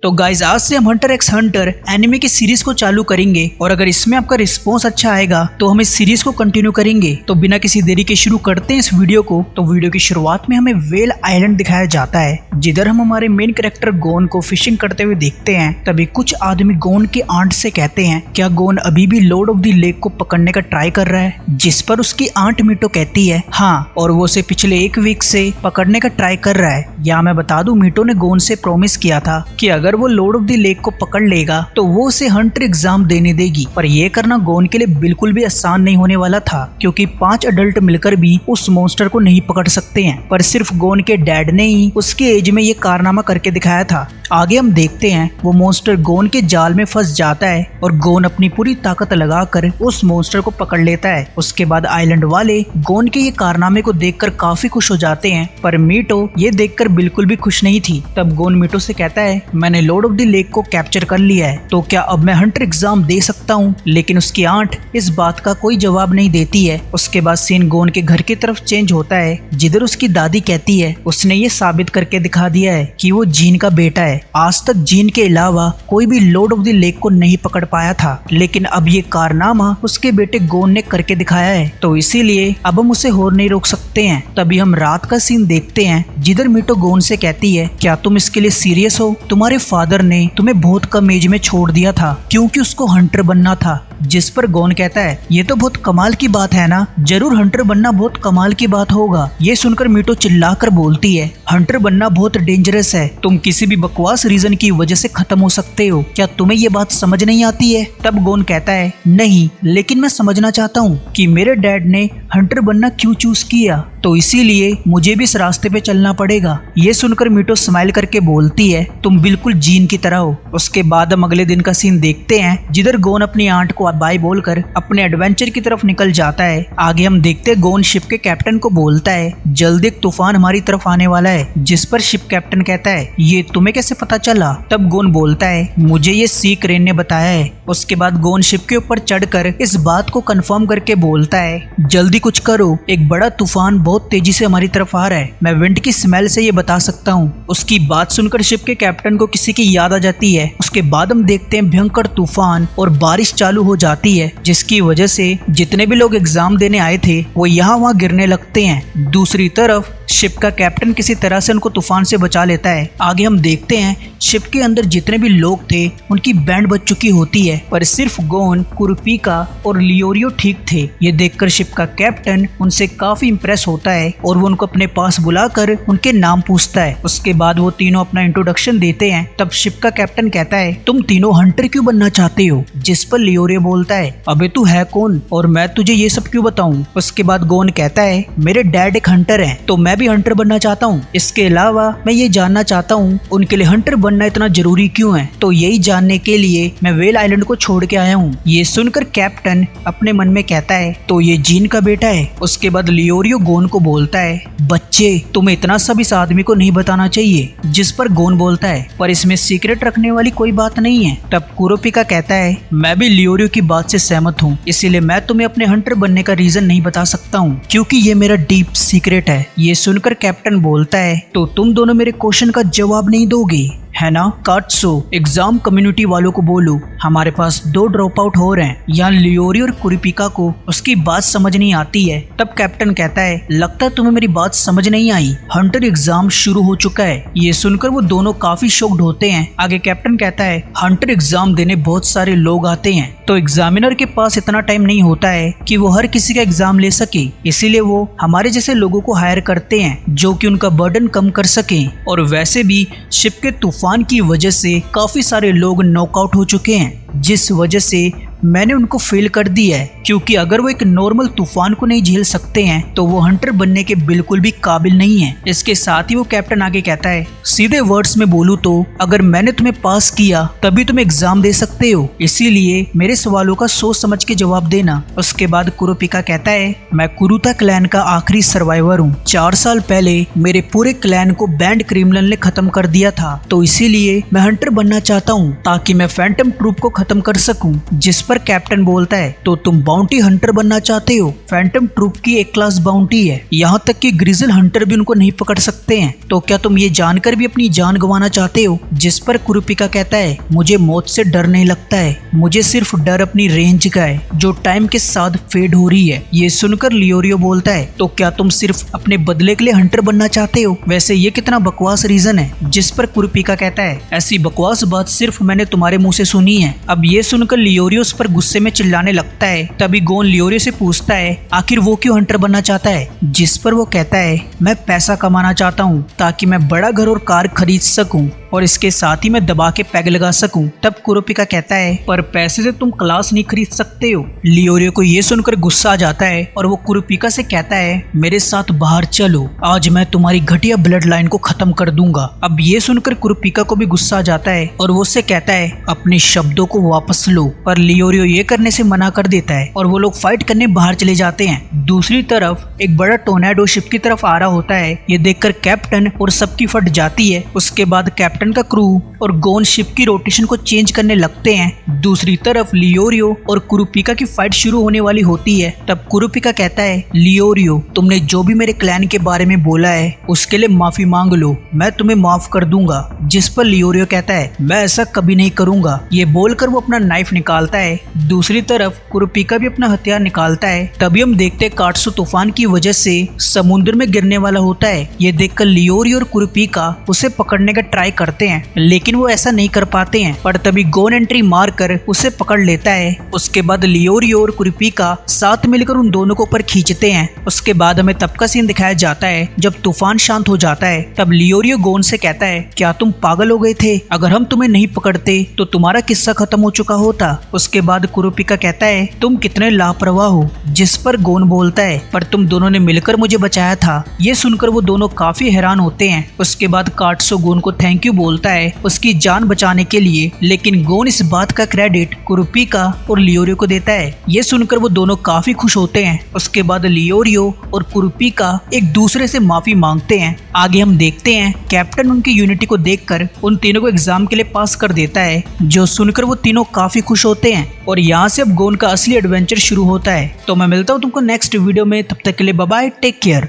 तो गाइज आज से हम हंटर एक्स हंटर एनिमे की सीरीज को चालू करेंगे और अगर इसमें आपका रिस्पॉन्स अच्छा आएगा तो हम इस सीरीज को कंटिन्यू करेंगे। तो बिना किसी देरी के शुरू करते हैं इस वीडियो को। तो वीडियो की शुरुआत में हमें वेल आइलैंड दिखाया जाता है जिधर हम हमारे मेन कैरेक्टर गोन को फिशिंग करते हुए देखते हैं। तभी कुछ आदमी गोन के आंट से कहते हैं क्या गोन अभी भी लॉर्ड ऑफ द लेक को पकड़ने का ट्राई कर रहा है, जिस पर उसकी आंट मीटो कहती है हाँ, और वो उसे पिछले एक वीक से पकड़ने का ट्राई कर रहा है। यहाँ मैं बता दूं मीटो ने गोन से प्रॉमिस किया था कि अगर वो लॉर्ड ऑफ द लेक को पकड़ लेगा तो वो उसे हंटर एग्जाम देने देगी। पर यह करना गोन के लिए बिल्कुल भी आसान नहीं होने वाला था क्योंकि 5 अडल्ट मिलकर भी उस मॉन्स्टर को नहीं पकड़ सकते हैं। पर सिर्फ गोन के डैड ने ही उसके एज में ये कारनामा करके दिखाया था। आगे हम देखते हैं वो मॉन्स्टर गोन के जाल में फंस जाता है और गोन अपनी पूरी ताकत लगाकर उस मॉन्स्टर को पकड़ लेता है। उसके बाद आइलैंड वाले गोन के ये कारनामे को देखकर काफी खुश हो जाते हैं, पर मीटो ये देखकर बिल्कुल भी खुश नहीं थी। तब गोन मीटो से कहता है मैंने लॉर्ड ऑफ द लेक को कैप्चर कर लिया है, तो क्या अब मैं हंटर एग्जाम दे सकता हूँ? लेकिन उसकी आंट इस बात का कोई जवाब नहीं देती है। उसके बाद सीन गोन के घर की तरफ चेंज होता है जिधर उसकी दादी कहती है उसने ये साबित करके दिखा दिया है कि वो जीन का बेटा है। आज तक जीन के अलावा कोई भी लॉर्ड ऑफ द लेक को नहीं पकड़ पाया था, लेकिन अब ये कारनामा उसके बेटे गोन ने करके दिखाया है, तो इसीलिए अब हम उसे और नहीं रोक सकते हैं। तभी हम रात का सीन देखते हैं जिधर मीटो गोन से कहती है क्या तुम इसके लिए सीरियस हो? तुम्हारे फादर ने तुम्हें बहुत कम एज में छोड़ दिया था क्योंकि उसको हंटर बनना था। जिस पर गोन कहता है ये तो बहुत कमाल की बात है ना, जरूर हंटर बनना बहुत कमाल की बात होगा। ये सुनकर मीटो चिल्लाकर बोलती है हंटर बनना बहुत डेंजरस है, तुम किसी भी बकवास रीजन की वजह से खत्म हो सकते हो, क्या तुम्हें ये बात समझ नहीं आती है? तब गोन कहता है नहीं, लेकिन मैं समझना चाहता हूँ कि मेरे डैड ने हंटर बनना क्यों चूज किया, तो इसीलिए मुझे भी इस रास्ते पे चलना पड़ेगा। ये सुनकर मीटो स्माइल करके बोलती है तुम बिल्कुल जीन की तरह हो। उसके बाद हम अगले दिन का सीन देखते हैं जिधर गोन अपनी आंट को बाय बोलकर अपने एडवेंचर की तरफ निकल जाता है। आगे हम देखते हैं गोन शिप के कैप्टन को बोलता है जल्द एक तूफान हमारी तरफ आने वाला है, जिस पर शिप कैप्टन कहता है ये तुम्हें कैसे पता चला? तब गोन बोलता है मुझे ये सी क्रेन ने बताया है। उसके बाद गोन शिप के ऊपर चढ़कर इस बात को कंफर्म करके बोलता है जल्दी कुछ करो, एक बड़ा तूफान बहुत तेजी से हमारी तरफ आ रहा है, मैं विंड की स्मेल से ये बता सकता हूँ। उसकी बात सुनकर शिप के कैप्टन को किसी की याद आ जाती है। उसके बाद हम देखते हैं भयंकर तूफान और बारिश चालू हो जाती है, जिसकी वजह से जितने भी लोग एग्जाम देने आए थे वो यहाँ वहाँ गिरने लगते हैं। दूसरी तरफ शिप का कैप्टन किसी तरह से उनको तूफान से बचा लेता है। आगे हम देखते हैं शिप के अंदर जितने भी लोग थे उनकी बैंड बज चुकी होती है, पर सिर्फ गोन, कुरुपिका और लियोरियो ठीक थे। ये देखकर शिप का कैप्टन उनसे काफी इंप्रेस होता है और वो उनको अपने पास बुलाकर उनके नाम पूछता है। उसके बाद वो तीनों अपना इंट्रोडक्शन देते हैं। तब शिप का कैप्टन कहता है तुम तीनों हंटर क्यों बनना चाहते हो? जिस पर लियोरियो बोलता है अबे तू है कौन और मैं तुझे ये सब क्यों बताऊं? उसके बाद गोन कहता है मेरे डैड एक हंटर है तो मैं भी हंटर बनना चाहता हूँ। इसके अलावा मैं ये जानना चाहता हूँ उनके लिए हंटर बनना इतना जरूरी क्यों है, तो यही जानने के लिए मैं वेल आइलैंड को छोड़ के आया हूँ। ये सुनकर कैप्टन अपने मन में कहता है तो ये जीन का बेटा है। उसके बाद लियोरियो गोन को बोलता है बच्चे तुम्हें इतना सब इस आदमी को नहीं बताना चाहिए। जिस पर गोन बोलता है पर इसमें सीक्रेट रखने वाली कोई बात नहीं है। तब कुरुपिका कहता है मैं भी लियोरियो की बात से सहमत हूँ, इसीलिए मैं तुम्हें अपने हंटर बनने का रीजन नहीं बता सकता हूँ क्योंकि ये मेरा डीप सीक्रेट है। ये सुनकर कैप्टन बोलता है तो तुम दोनों मेरे क्वेश्चन का जवाब नहीं दोगे है ना? काट्सो एग्जाम कम्युनिटी वालों को बोलो हमारे पास 2 ड्रॉप आउट हो रहे हैं। यहाँ लियोरी और कुरुपिका को उसकी बात समझ नहीं आती है। तब कैप्टन कहता है लगता है तुम्हें मेरी बात समझ नहीं आई, हंटर एग्जाम शुरू हो चुका है। ये सुनकर वो दोनों काफी शॉक्ड होते हैं। आगे कैप्टन कहता है हंटर एग्जाम देने बहुत सारे लोग आते हैं तो एग्जामिनर के पास इतना टाइम नहीं होता है कि वो हर किसी का एग्जाम ले सके, इसीलिए वो हमारे जैसे लोगों को हायर करते हैं जो कि उनका बर्डन कम कर सके। और वैसे भी शिप के तूफान की वजह से काफी सारे लोग नॉकआउट हो चुके हैं, जिस वजह से मैंने उनको फेल कर दिया है क्योंकि अगर वो एक नॉर्मल तूफान को नहीं झेल सकते हैं तो वो हंटर बनने के बिल्कुल भी काबिल नहीं है। इसके साथ ही वो कैप्टन आगे कहता है सीधे वर्ड्स में बोलूं तो अगर मैंने तुम्हें पास किया तभी तुम एग्जाम दे सकते हो, इसीलिए मेरे सवालों का सोच समझ के जवाब देना। उसके बाद कुरुपिका कहता है मैं कुरुता क्लैन का आखिरी सर्वाइवर हूँ। 4 साल पहले मेरे पूरे क्लैन को बैंड क्रिमिनल ने खत्म कर दिया था, तो इसीलिए मैं हंटर बनना चाहता हूँ ताकि मैं फैंटम ट्रूप को खत्म कर सकूँ। जिस पर कैप्टन बोलता है तो तुम बाउंटी हंटर बनना चाहते हो? फैंटम ट्रूप की एक क्लास बाउंटी है, यहाँ तक कि ग्रिजल हंटर भी उनको नहीं पकड़ सकते हैं। तो क्या तुम ये जानकर भी अपनी जान गंवाना चाहते हो? जिस पर कुरुपिका कहता है मुझे मौत से डर नहीं लगता है, मुझे सिर्फ डर अपनी रेंज का है जो टाइम के साथ फेड हो रही है। ये सुनकर लियोरियो बोलता है तो क्या तुम सिर्फ अपने बदले के लिए हंटर बनना चाहते हो? वैसे ये कितना बकवास रीजन है। जिस पर कुरुपिका कहता है ऐसी बकवास बात सिर्फ मैंने तुम्हारे मुंह से सुनी है। अब ये सुनकर लियोरियो उस पर गुस्से में चिल्लाने लगता है। तभी गोन लियोरियो से पूछता है आखिर वो क्यों हंटर बनना चाहता है? जिस पर वो कहता है मैं पैसा कमाना चाहता हूँ ताकि मैं बड़ा घर और कार खरीद सकूं और इसके साथ ही मैं दबा के पैग लगा सकूं। तब कुरुपिका कहता है पर पैसे से तुम क्लास नहीं खरीद सकते हो। लियोरियो को ये सुनकर गुस्सा आ जाता है और वो कुरुपिका से कहता है मेरे साथ बाहर चलो, आज मैं तुम्हारी घटिया ब्लड लाइन को खत्म कर दूंगा। अब ये सुनकर कुरुपिका को भी गुस्सा आ जाता है और वो उससे कहता है अपने शब्दों को वापस लो, पर लियोरियो ये करने से मना कर देता है और वो लोग फाइट करने बाहर चले जाते हैं। दूसरी तरफ एक बड़ा टोर्नेडो शिप की तरफ आ रहा होता है। ये देखकर कैप्टन और सबकी फट जाती है। उसके बाद कैप्टन का क्रू और गोन शिप की रोटेशन को चेंज करने लगते हैं। दूसरी तरफ लियोरियो और कुरुपिका की फाइट शुरू होने वाली होती है। तब कुरुपिका कहता है लियोरियो तुमने जो भी मेरे क्लैन के बारे में बोला है उसके लिए माफी मांग लो, मैं तुम्हें माफ कर दूंगा। जिस पर लियोरियो कहता है मैं ऐसा कभी नहीं करूंगा। ये बोलकर वो अपना नाइफ निकालता है। दूसरी तरफ कुरुपिका भी अपना हथियार निकालता है। तभी हम देखते हैं काटसू तूफान की वजह से समुद्र में गिरने वाला होता है। ये देखकर लियोरियो और कुरुपिका उसे पकड़ने का ट्राई करते हैं लेकिन वो ऐसा नहीं कर पाते हैं। पर तभी गोन एंट्री मारकर उसे पकड़ लेता है। उसके बाद लियोरियो और कुरुपिका साथ मिलकर उन दोनों को ऊपर खींचते हैं। उसके बाद हमें तब का सीन दिखाया जाता है जब तूफान शांत हो जाता है। तब लियोरियो गोन से कहता है क्या तुम पागल हो गए थे? अगर हम तुम्हें नहीं पकड़ते तो तुम्हारा किस्सा खत्म हो चुका होता। उसके बाद कुरुपिका कहता है तुम कितने लापरवाह हो। जिस पर गोन बोलता है पर तुम दोनों ने मिलकर मुझे बचाया था। ये सुनकर वो दोनों काफी हैरान होते हैं। उसके बाद काटसो गोन को थैंक यू बोलता है उसकी जान बचाने के लिए, लेकिन गोन इस बात का क्रेडिट कुरुपिका और लियोरियो को देता है। ये सुनकर वो दोनों काफी खुश होते हैं। उसके बाद लियोरियो और कुरुपिका एक दूसरे से माफी मांगते हैं। आगे हम देखते हैं कैप्टन उनकी यूनिटी को देखकर उन तीनों को एग्जाम के लिए पास कर देता है, जो सुनकर वो तीनों काफी खुश होते हैं। और यहाँ से अब गोन का असली एडवेंचर शुरू होता है। तो मैं मिलता हूँ तुमको नेक्स्ट वीडियो में, तब तक के लिए बाय बाय, टेक केयर।